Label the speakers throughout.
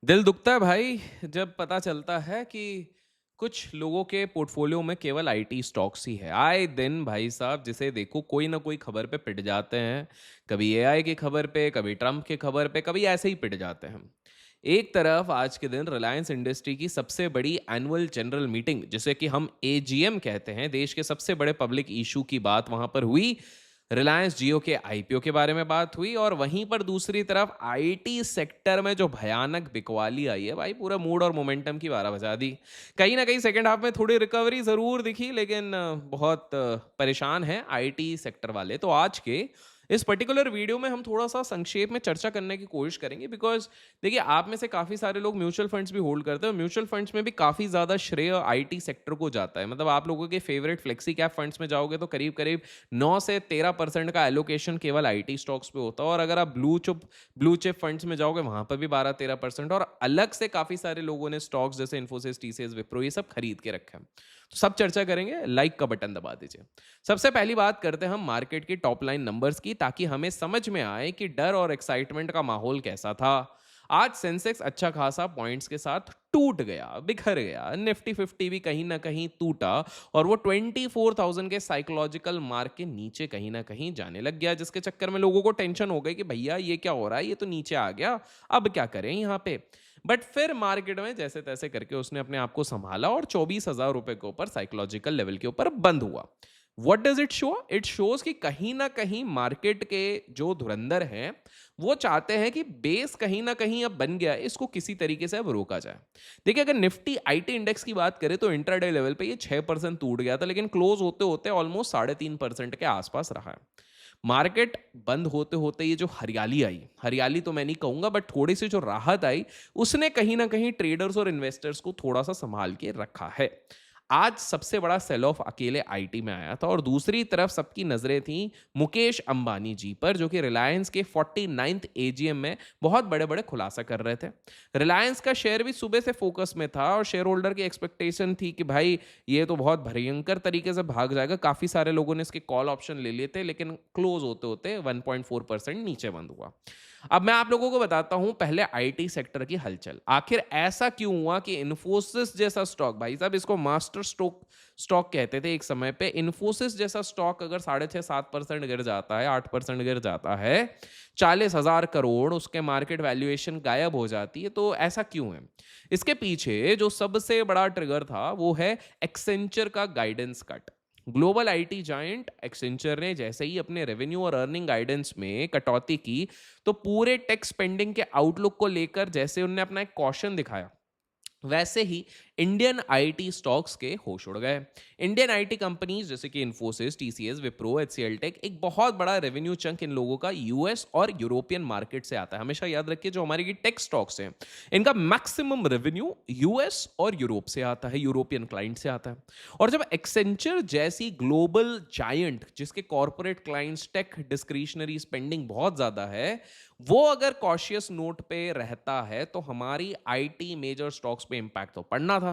Speaker 1: दिल दुखता है भाई जब पता चलता है कि कुछ लोगों के पोर्टफोलियो में केवल आईटी स्टॉक्स ही है। आए दिन भाई साहब जिसे देखो कोई ना कोई खबर पे पिट जाते हैं। कभी एआई की खबर पे, कभी ट्रम्प की खबर पे, कभी ऐसे ही पिट जाते हैं। एक तरफ आज के दिन रिलायंस इंडस्ट्री की सबसे बड़ी एनुअल जनरल मीटिंग, जिसे कि हम एजीएम कहते हैं, देश के सबसे बड़े पब्लिक इशू की बात वहां पर हुई। रिलायंस जियो के आईपीओ के बारे में बात हुई और वहीं पर दूसरी तरफ आईटी सेक्टर में जो भयानक बिकवाली आई है भाई, पूरा मूड और मोमेंटम की बारह बजा दी। कहीं ना कहीं सेकंड हाफ में थोड़ी रिकवरी जरूर दिखी, लेकिन बहुत परेशान है आईटी सेक्टर वाले। तो आज के इस पर्टिकुलर वीडियो में हम थोड़ा सा संक्षेप में चर्चा करने की कोशिश करेंगे, बिकॉज देखिए, आप में से काफ़ी सारे लोग म्यूचुअल फंड्स भी होल्ड करते हैं। म्यूचुअल फंड्स में भी काफ़ी ज़्यादा श्रेय आईटी सेक्टर को जाता है। मतलब आप लोगों के फेवरेट फ्लेक्सी कैप फंड्स में जाओगे तो करीब करीब 9 से 13% का एलोकेशन केवल आईटी स्टॉक्स पे होता है। और अगर आप ब्लू चिप फंड्स में जाओगे वहां पर भी 12-13%। और अलग से काफ़ी सारे लोगों ने स्टॉक्स जैसे इन्फोसिस, टीसीएस, विप्रो, ये सब खरीद के रखे हैं। तो सब चर्चा करेंगे। लाइक का बटन दबा दीजिए। सबसे पहली बात करते हैं हम मार्केट की टॉप लाइन नंबर्स की, ताकि हमें समझ में आए कि डर और एक्साइटमेंट का माहौल कैसा था। आज सेंसेक्स अच्छा खासा पॉइंट्स के साथ टूट गया, बिखर गया। निफ्टी 50 भी कहीं ना कहीं टूटा और वो 24,000 के साइकोलॉजिकल मार्क के नीचे कहीं ना कहीं जाने लग गया, जिसके चक्कर में लोगों को टेंशन हो गई कि भैया ये क्या हो रहा है, ये तो नीचे आ गया, अब क्या करें यहाँ पे। बट फिर मार्केट में जैसे तैसे करके उसने अपने आप को संभाला और 24,000 रुपए के ऊपर साइकोलॉजिकल लेवल के ऊपर बंद हुआ। What does it show? It shows कि कहीं ना कहीं मार्केट के जो धुरंधर हैं वो चाहते हैं कि बेस कहीं ना कहीं अब बन गया है, इसको किसी तरीके से अब रोका जाए। देखिए, अगर निफ्टी आईटी इंडेक्स की बात करें तो इंट्राडे लेवल पे ये 6% टूट गया था, लेकिन क्लोज होते होते ऑलमोस्ट 3.5% के आसपास रहा है। मार्केट बंद होते होते ये जो हरियाली आई, हरियाली तो मैं नहीं कहूंगा, बट थोड़ी सी जो राहत आई, उसने कहीं ना कहीं ट्रेडर्स और इन्वेस्टर्स को थोड़ा सा संभाल के रखा है। आज सबसे बड़ा सेल ऑफ अकेले आईटी में आया था और दूसरी तरफ सबकी नजरें थी मुकेश अंबानी जी पर, जो कि रिलायंस के 49th एजीएम में बहुत बड़े बड़े खुलासा कर रहे थे। रिलायंस का शेयर भी सुबह से फोकस में था और शेयर होल्डर की एक्सपेक्टेशन थी कि भाई ये तो बहुत भयंकर तरीके से भाग जाएगा। काफी सारे लोगों ने इसके कॉल ऑप्शन ले लिए थे, लेकिन क्लोज होते होते 1.4% नीचे बंद हुआ। अब मैं आप लोगों को बताता हूं पहले आईटी सेक्टर की हलचल। आखिर ऐसा क्यों हुआ कि इन्फोसिस जैसा स्टॉक, भाई साहब इसको मास्टर स्टॉक स्टॉक कहते थे एक समय पे, इन्फोसिस जैसा स्टॉक अगर 6.5-7% गिर जाता है, 8% गिर जाता है, 40,000 करोड़ उसके मार्केट वैल्यूएशन गायब हो जाती है, तो ऐसा क्यों है? इसके पीछे जो सबसे बड़ा ट्रिगर था वो है एक्सेंचर का guidance cut. Global IT giant Accenture ने जैसे ही अपने रेवेन्यू और अर्निंग गाइडेंस में कटौती की, तो पूरे टेक स्पेंडिंग के आउटलुक को लेकर जैसे उन्होंने अपना एक कॉशन दिखाया, वैसे ही इंडियन आईटी स्टॉक्स के होश उड़ गए। इंडियन आईटी कंपनीज जैसे कि Infosys, TCS, Wipro, HCL tech, एक बहुत बड़ा रेवेन्यू चंक इन लोगों का यूएस और यूरोपियन मार्केट से आता है। हमेशा याद रखिए, जो हमारी की टेक स्टॉक्स हैं, इनका मैक्सिमम रेवेन्यू यूएस और यूरोप से आता है, यूरोपियन क्लाइंट से आता है। और जब एक्सेंचर जैसी ग्लोबल जायंट, जिसके corporate clients tech discretionary spending बहुत ज्यादा है, वो अगर कॉशियस नोट पे रहता है, तो हमारी आईटी मेजर स्टॉक्स पे इंपैक्ट तो पड़ना था।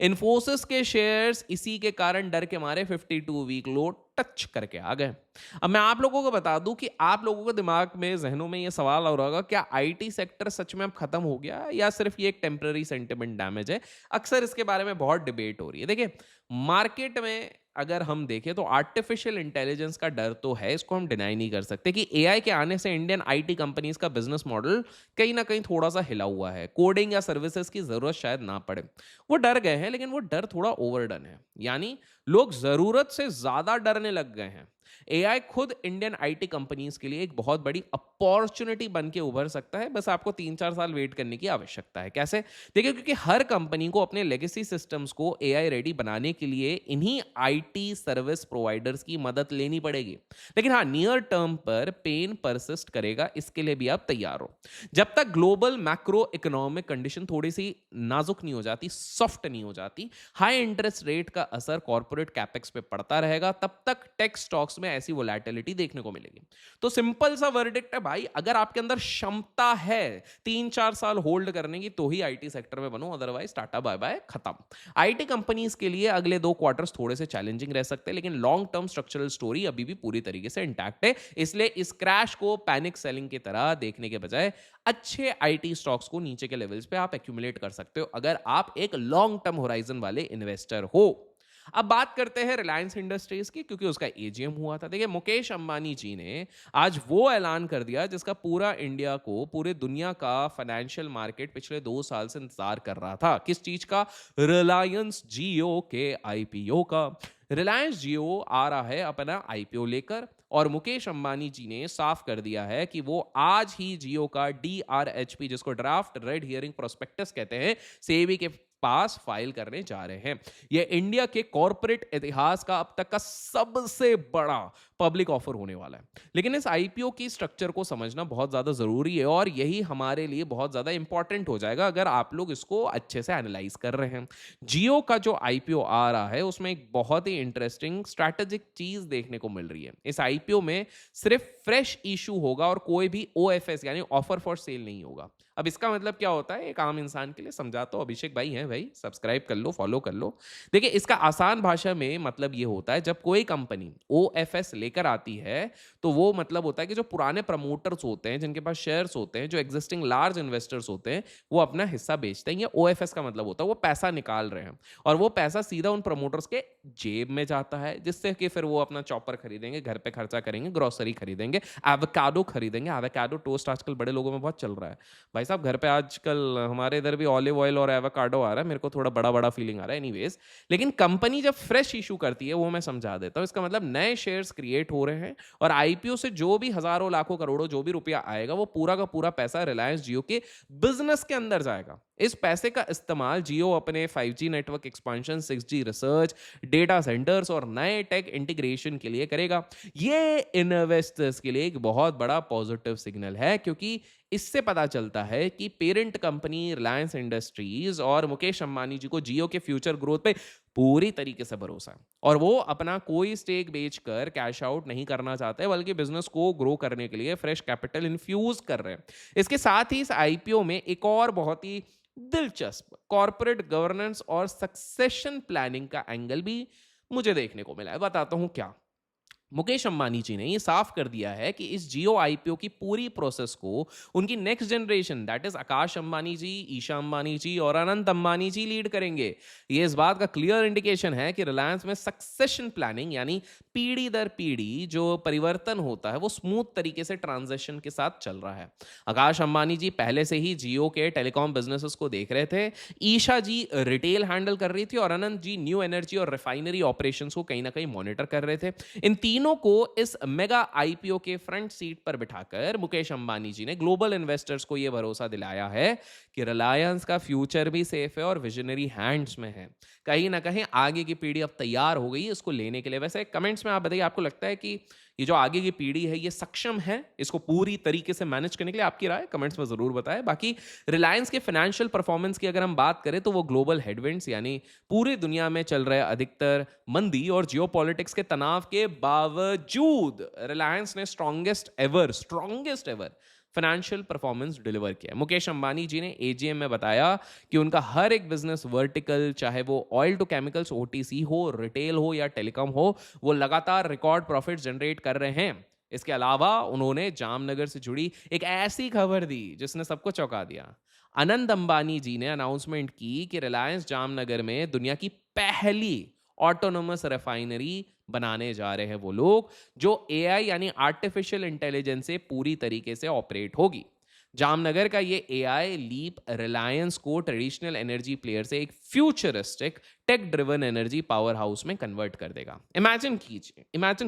Speaker 1: इन्फोसिस के शेयर्स इसी के कारण डर के मारे 52 वीक लो टच करके आ गए। अब मैं आप लोगों को बता दूं कि आप लोगों के दिमाग में, जहनों में ये सवाल हो रहा होगा, क्या आईटी सेक्टर सच में अब खत्म हो गया या सिर्फ ये एक टेम्पररी सेंटिमेंट डैमेज है? अक्सर इसके बारे में बहुत डिबेट हो रही है। देखिए, मार्केट में अगर हम देखें तो आर्टिफिशियल इंटेलिजेंस का डर तो है, इसको हम डिनाई नहीं कर सकते कि एआई के आने से इंडियन आईटी कंपनीज का बिजनेस मॉडल कहीं ना कहीं थोड़ा सा हिला हुआ है। कोडिंग या सर्विसेज की जरूरत शायद ना पड़े, वो डर गए हैं, लेकिन वो डर थोड़ा ओवरडन है। यानी लोग जरूरत से ज्यादा डरने लग गए हैं। एआई खुद इंडियन आईटी कंपनीज के लिए एक बहुत बड़ी अपॉर्चुनिटी बन के उभर सकता है। बस आपको 3-4 साल वेट करने की आवश्यकता है। कैसे? देखिए, क्योंकि हर कंपनी को अपने लेगेसी सिस्टम्स को एआई रेडी बनाने के लिए इन्हीं आईटी सर्विस प्रोवाइडर्स की मदद लेनी पड़ेगी। लेकिन हाँ, नियर टर्म पर पेन परसिस्ट करेगा, इसके लिए भी आप तैयार हो। जब तक ग्लोबल मैक्रो इकोनॉमिक कंडीशन थोड़ी सी नाजुक नहीं हो जाती, सॉफ्ट नहीं हो जाती, हाई इंटरेस्ट रेट का असर कॉर्पोरेट कैपेक्स पे पड़ता रहेगा, तब तक टेक स्टॉक्स स्टॉक्स में ऐसी वोलेटिलिटी देखने को मिलेगी। तो सिंपल सा वर्डिक्ट है भाई, अगर आपके अंदर क्षमता है 3-4 साल होल्ड करने की तो ही आईटी सेक्टर में बनो, अदरवाइज टाटा बाय बाय, खत्म। आईटी कंपनीज के लिए अगले 2 क्वार्टर्स थोड़े से चैलेंजिंग रह सकते हैं, लेकिन लॉन्ग टर्म स्ट्रक्चरल स्टोरी अभी भी पूरी तरीके से इंटैक्ट है। इसलिए इस क्रैश को पैनिक सेलिंग की तरह देखने के बजाय अच्छे आईटी स्टॉक्स को नीचे के लेवल्स पे आप एक्यूमुलेट कर सकते हो, अगर आप एक लॉन्ग टर्म होराइजन वाले इन्वेस्टर हो। अब बात करते हैं रिलायंस इंडस्ट्रीज की, क्योंकि उसका एजीएम हुआ था। देखिए, मुकेश अंबानी जी ने आज वो ऐलान कर दिया जिसका पूरा इंडिया को, पूरे दुनिया का फाइनेंशियल मार्केट पिछले 2 साल से इंतजार कर रहा था। किस चीज का? रिलायंस जियो के आईपीओ का। रिलायंस जियो आ रहा है अपना आईपीओ लेकर, और मुकेश अंबानी जी ने साफ कर दिया है कि वो आज ही जियो का डीआरएचपी, जिसको ड्राफ्ट रेड हियरिंग प्रोस्पेक्टस कहते हैं, सेबी के पास फाइल करने जा रहे हैं। यह इंडिया के कॉर्पोरेट इतिहास का अब तक का सबसे बड़ा पब्लिक ऑफर होने वाला है। लेकिन इस आईपीओ की स्ट्रक्चर को समझना बहुत ज्यादा जरूरी है, और यही हमारे लिए बहुत ज्यादा इंपॉर्टेंट हो जाएगा अगर आप लोग इसको अच्छे से एनालाइज कर रहे हैं। जियो का जो आईपीओ आ रहा है उसमें एक बहुत ही इंटरेस्टिंग स्ट्रैटेजिक चीज देखने को मिल रही है। इस आईपीओ में सिर्फ फ्रेश इशू होगा और कोई भी ओएफएस यानी ऑफर फॉर सेल नहीं होगा। अब इसका मतलब क्या होता है, एक आम इंसान के लिए समझाता हूं। अभिषेक भाई हैं भाई, सब्सक्राइब कर लो, फॉलो कर लो। देखिए, इसका आसान भाषा में मतलब ये होता है, जब कोई कंपनी ओएफएस लेकर आती है तो वो मतलब होता है कि जो पुराने प्रमोटर्स होते हैं, जिनके पास शेयर्स होते हैं, जो एग्जिस्टिंग लार्ज इन्वेस्टर्स होते हैं, वो अपना हिस्सा बेचते हैं। ये ओएफएस का मतलब होता है वो पैसा निकाल रहे हैं, और वो पैसा सीधा उन प्रमोटर्स के जेब में जाता है, जिससे कि फिर वो अपना चॉपर खरीदेंगे, घर पे खर्चा करेंगे, ग्रोसरी खरीदेंगे, एवोकाडो खरीदेंगे। एवोकाडो टोस्ट आजकल बड़े लोगों में बहुत चल रहा है भाई साहब। घर पे आजकल हमारे इधर भी ऑलिव ऑयल और एवोकाडो आ रहा है, मेरे को थोड़ा बड़ा बड़ा फीलिंग आ रहा है। एनीवेज, लेकिन कंपनी जब फ्रेश इशू करती है, वो मैं समझा देता हूं। इसका मतलब नए शेयर्स क्रिएट हो रहे हैं, और आईपीओ से जो भी हजारों लाखों करोड़ों जो भी रुपया आएगा, वो पूरा का पूरा पैसा रिलायंस जियो के बिजनेस के अंदर जाएगा। इस पैसे का इस्तेमाल जियो अपने 5G network expansion, 6G research, data centres और नए टेक इंटीग्रेशन के लिए करेगा। ये इन्वेस्टर्स के लिए एक बहुत बड़ा पॉजिटिव सिग्नल है, क्योंकि इससे पता चलता है कि पेरेंट कंपनी रिलायंस इंडस्ट्रीज और मुकेश अंबानी जी को जियो के फ्यूचर ग्रोथ पे पूरी तरीके से भरोसा है, और वो अपना कोई स्टेक बेचकर कैश आउट नहीं करना चाहते, बल्कि बिजनेस को ग्रो करने के लिए फ्रेश कैपिटल इन्फ्यूज कर रहे हैं। इसके साथ ही इस आईपीओ में एक और बहुत ही दिलचस्प कॉर्पोरेट गवर्नेंस और सक्सेशन प्लानिंग का एंगल भी मुझे देखने को मिला है। बताता हूं क्या। मुकेश अंबानी जी ने ये साफ कर दिया है कि इस जियो आईपीओ की पूरी प्रोसेस को उनकी next generation, that is Akash Ambani जी, ईशा अंबानी जी और अनंत अंबानी जी लीड करेंगे। ये इस बात का क्लियर इंडिकेशन है कि रिलायंस में सक्सेशन प्लानिंग, यानी पीढ़ी दर पीढ़ी जो परिवर्तन होता है, वो स्मूथ तरीके से ट्रांजिशन के साथ चल रहा है। आकाश अंबानी जी पहले से ही जियो के टेलीकॉम बिजनेसेस को देख रहे थे, ईशा जी रिटेल हैंडल कर रही थी, और अनंत जी न्यू एनर्जी और रिफाइनरी ऑपरेशंस को कहीं ना कहीं मॉनिटर कर रहे थे। इन तीनों को इस मेगा आईपीओ के फ्रंट सीट पर बिठाकर मुकेश अंबानी जी ने ग्लोबल इन्वेस्टर्स को यह भरोसा दिलाया है कि रिलायंस का फ्यूचर भी सेफ है और विजनरी हैंड्स में है। कहीं ना कहीं आगे की पीढ़ी अब तैयार हो गई है इसको लेने के लिए। वैसे कमेंट्स में आप बताइए, आपको लगता है कि ये जो आगे की पीढ़ी है ये सक्षम है इसको पूरी तरीके से मैनेज करने के लिए? आपकी राय कमेंट्स में जरूर बताएं। बाकी रिलायंस के फाइनेंशियल परफॉर्मेंस की अगर हम बात करें तो वो ग्लोबल हेडविंड्स, यानी पूरी दुनिया में चल रहे अधिकतर मंदी और जियोपॉलिटिक्स के तनाव के बावजूद रिलायंस ने strongest ever financial performance deliver किया। मुकेश अंबानी जी ने एजीएम में बताया कि उनका हर एक बिजनेस वर्टिकल, चाहे वो ऑयल टू केमिकल्स ओटीसी हो, रिटेल हो या टेलीकॉम हो, वो लगातार रिकॉर्ड प्रॉफिट जनरेट कर रहे हैं। इसके अलावा उन्होंने जामनगर से जुड़ी एक ऐसी खबर दी जिसने सबको चौंका दिया। अनंत अंबानी जी ने अनाउंसमेंट की कि रिलायंस जामनगर में दुनिया की पहली ऑटोनोमस रिफाइनरी बनाने जा रहे हैं वो लोग, जो एआई यानी आर्टिफिशियल इंटेलिजेंस से पूरी तरीके से ऑपरेट होगी। जामनगर का ये एआई लीप रिलायंस को ट्रेडिशनल एनर्जी प्लेयर से एक futuristic tech driven energy powerhouse में कन्वर्ट कर देगा। इमेजिन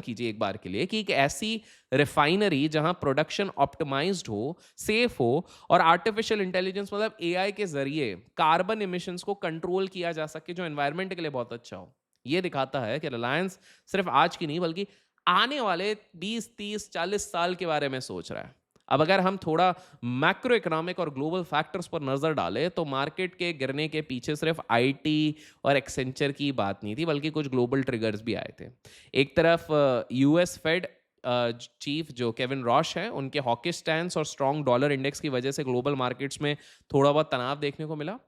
Speaker 1: कीजिए एक बार के लिए कि एक ऐसी रिफाइनरी जहां प्रोडक्शन ऑप्टिमाइज्ड हो, सेफ हो, और आर्टिफिशियल इंटेलिजेंस मतलब एआई के जरिए कार्बन इमिशंस को कंट्रोल किया जा सके, जो एनवायरमेंट के लिए बहुत अच्छा हो। यह दिखाता है कि रिलायंस सिर्फ आज की नहीं बल्कि आने वाले 20, 30, 40 साल के बारे में सोच रहा है। अब अगर हम थोड़ा मैक्रो इकोनॉमिक और ग्लोबल फैक्टर्स पर नज़र डालें तो मार्केट के गिरने के पीछे सिर्फ आईटी और एक्सेंचर की बात नहीं थी, बल्कि कुछ ग्लोबल ट्रिगर्स भी आए थे। एक तरफ यूएस फेड चीफ जो केविन रॉश हैं, उनके हॉकिश स्टैंस और स्ट्रॉन्ग डॉलर इंडेक्स की वजह से ग्लोबल मार्केट्स में थोड़ा बहुत तनाव देखने को मिला।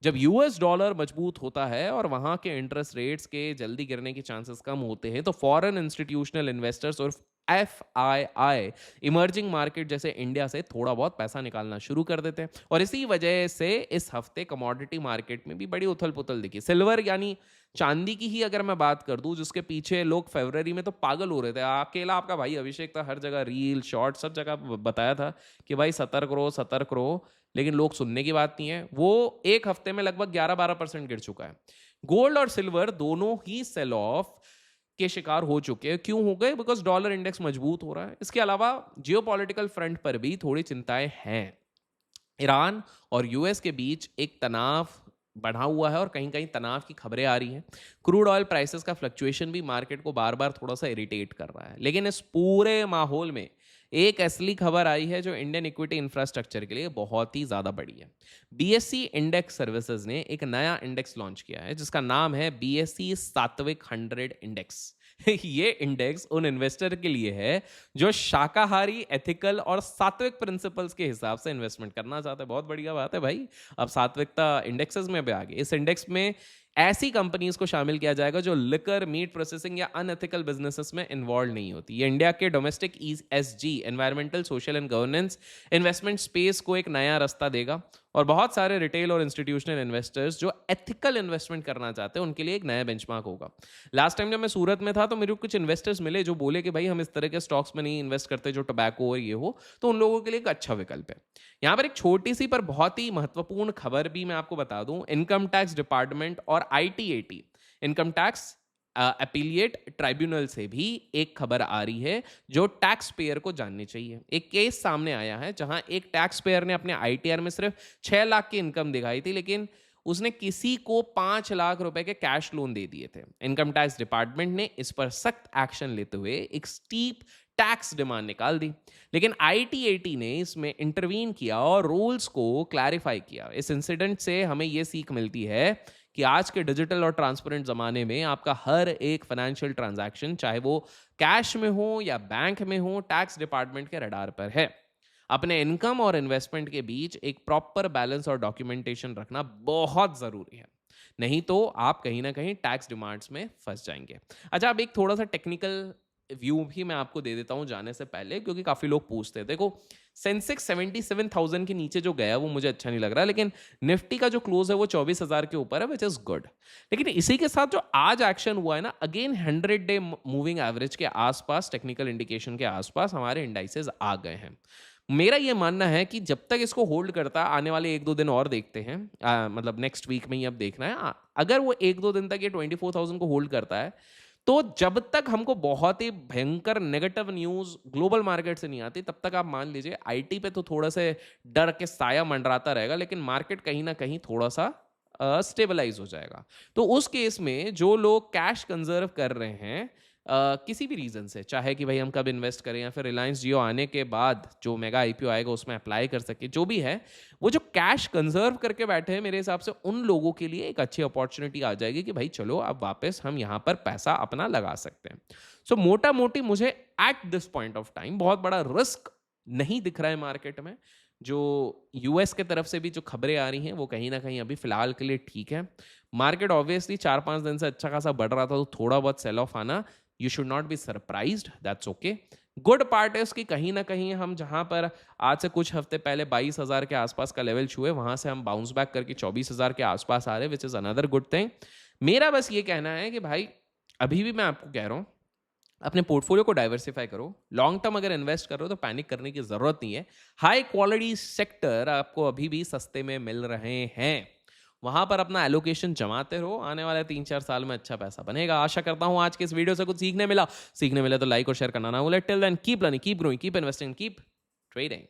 Speaker 1: जब यूएस डॉलर मजबूत होता है और वहां के इंटरेस्ट रेट्स के जल्दी गिरने के चांसेस कम होते हैं, तो फॉरेन इंस्टीट्यूशनल इन्वेस्टर्स और FII इमर्जिंग मार्केट जैसे इंडिया से थोड़ा बहुत पैसा निकालना शुरू कर देते हैं। और इसी वजह से इस हफ्ते कमोडिटी मार्केट में भी बड़ी उथल पुथल दिखी। सिल्वर यानी चांदी की ही अगर मैं बात कर दूं, जिसके पीछे लोग फरवरी में तो पागल हो रहे थे, अकेला आपका भाई अभिषेक था, हर जगह रील शॉर्ट सब जगह बताया था कि भाई सतर्क रहो, लेकिन लोग सुनने की बात नहीं है। वो एक हफ्ते में लगभग 11-12% गिर चुका है। गोल्ड और सिल्वर दोनों ही सेल ऑफ के शिकार हो चुके हैं। क्यों हो गए? बिकॉज डॉलर इंडेक्स मजबूत हो रहा है। इसके अलावा जियोपॉलिटिकल फ्रंट पर भी थोड़ी चिंताएं हैं। ईरान और यूएस के बीच एक तनाव बढ़ा हुआ है और कहीं कहीं तनाव की खबरें आ रही हैं। क्रूड ऑयल प्राइसेस का फ्लक्चुएशन भी मार्केट को बार बार थोड़ा सा इरिटेट कर रहा है। लेकिन इस पूरे माहौल में एक असली खबर आई है जो इंडियन इक्विटी इंफ्रास्ट्रक्चर के लिए बहुत ही ज़्यादा बड़ी है। बीएसई इंडेक्स सर्विसेज ने एक नया इंडेक्स लॉन्च किया है जिसका नाम है बीएसई सात्विक 100 इंडेक्स। ये इंडेक्स उन इन्वेस्टर के लिए है जो शाकाहारी, एथिकल और सात्विक प्रिंसिपल्स के हिसाब से इन्वेस्टमेंट करना चाहते हैं। बहुत बढ़िया बात है भाई, अब सात्विकता इंडेक्सेस में भी आ गई। इस इंडेक्स में ऐसी कंपनीज को शामिल किया जाएगा जो लिकर, मीट प्रोसेसिंग या अनएथिकल बिजनेसेस में इन्वॉल्व नहीं होती। ये इंडिया के domestic ESG, environmental, social and governance investment space को एक नया रास्ता देगा और बहुत सारे रिटेल और इंस्टीट्यूशनल इन्वेस्टर्स जो एथिकल इन्वेस्टमेंट करना चाहते हैं उनके लिए एक नया बेंचमार्क होगा। लास्ट टाइम जब मैं सूरत में था तो मेरे को कुछ इन्वेस्टर्स मिले जो बोले कि भाई हम इस तरह के स्टॉक्स में नहीं इन्वेस्ट करते जो टोबैको और ये हो, तो उन लोगों के लिए एक अच्छा विकल्प है। यहाँ पर एक छोटी सी पर बहुत ही महत्वपूर्ण खबर भी मैं आपको बता दूं। इनकम टैक्स डिपार्टमेंट और ITAT, income tax appellate tribunal से भी एक खबर आ रही है जो टैक्स पेयर को जाननी चाहिए। एक केस सामने आया है जहां एक टैक्स पेयर ने अपने ITR में सिर्फ 6 लाख की इनकम दिखाई थी, लेकिन उसने किसी को 5 लाख रुपए के कैश लोन दे दिए थे। इनकम टैक्स डिपार्टमेंट ने इस पर सख्त एक्शन लेते हुए एक स्टीप टैक्स डिमांड निकाल दी, लेकिन ITAT ने इसमें इंटरवीन किया और रूल्स को क्लैरिफाई किया। इस इंसिडेंट से हमें यह सीख मिलती है कि आज के डिजिटल और ट्रांसपेरेंट जमाने में आपका हर एक फाइनेंशियल ट्रांजैक्शन, चाहे वो कैश में हो या बैंक में हो, टैक्स डिपार्टमेंट के रडार पर है। अपने इनकम और इन्वेस्टमेंट के बीच एक प्रॉपर बैलेंस और डॉक्यूमेंटेशन रखना बहुत जरूरी है, नहीं तो आप कहीं ना कहीं टैक्स डिमांड्स में फंस जाएंगे। अच्छा, अब एक थोड़ा सा टेक्निकल व्यू भी मैं आपको दे देता हूं जाने से पहले, क्योंकि काफी लोग पूछते हैं। देखो, सेंसेक्स 77,000 के नीचे जो गया वो मुझे अच्छा नहीं लग रहा, लेकिन निफ्टी का जो क्लोज है वो 24,000 के ऊपर है, विच इज गुड। लेकिन इसी के साथ जो आज एक्शन हुआ है ना, अगेन 100 डे मूविंग एवरेज के आसपास, टेक्निकल इंडिकेशन के आसपास हमारे इंडाइसेस आ गए हैं। मेरा ये मानना है कि जब तक इसको होल्ड करता है, आने वाले 1-2 दिन और देखते हैं, मतलब नेक्स्ट वीक में ही अब देखना है। अगर वो 1-2 दिन तक ये 24,000 को होल्ड करता है, तो जब तक हमको बहुत ही भयंकर नेगेटिव न्यूज ग्लोबल मार्केट से नहीं आती, तब तक आप मान लीजिए आईटी पे तो थोड़ा से डर के साया मंडराता रहेगा, लेकिन मार्केट कहीं ना कहीं थोड़ा सा स्टेबलाइज हो जाएगा। तो उस केस में जो लोग कैश कंजर्व कर रहे हैं किसी भी रीजन से, चाहे कि भाई हम कब इन्वेस्ट करें या फिर रिलायंस जियो आने के बाद जो मेगा IPO आएगा उसमें अप्लाई कर सके, जो भी है, वो जो कैश कंजर्व करके बैठे हैं, मेरे हिसाब से उन लोगों के लिए एक अच्छी अपॉर्चुनिटी आ जाएगी कि भाई चलो अब वापस हम यहाँ पर पैसा अपना लगा सकते हैं। सो मोटा मोटी मुझे at this point of time बहुत बड़ा रिस्क नहीं दिख रहा है मार्केट में। जो यूएस के तरफ से भी जो खबरें आ रही हैं वो कहीं ना कहीं अभी फिलहाल के लिए ठीक है। मार्केट ऑब्वियसली 4-5 दिन से अच्छा खासा बढ़ रहा था, तो थोड़ा बहुत सेल ऑफ आना, you should not be surprised, that's okay. Good part is कि कहीं ना कहीं हम जहां पर आज से कुछ हफ्ते पहले 22,000 के आसपास का लेवल छुए, वहां से हम बाउंस बैक करके 24,000 के आसपास आ रहे, which is another good thing. मेरा बस ये कहना है कि भाई अभी भी मैं आपको कह रहा हूं, अपने पोर्टफोलियो को डाइवर्सिफाई करो। लॉन्ग टर्म अगर इन्वेस्ट कर रहे हो तो पैनिक करने की जरूरत नहीं है। हाई क्वालिटी सेक्टर आपको अभी भी सस्ते में मिल रहे हैं, वहां पर अपना एलोकेशन जमाते रहो, आने वाले 3-4 साल में अच्छा पैसा बनेगा। आशा करता हूं आज के इस वीडियो से कुछ सीखने मिला तो लाइक और शेयर करना ना भूलें। Till then keep learning, keep growing, keep investing, keep trading.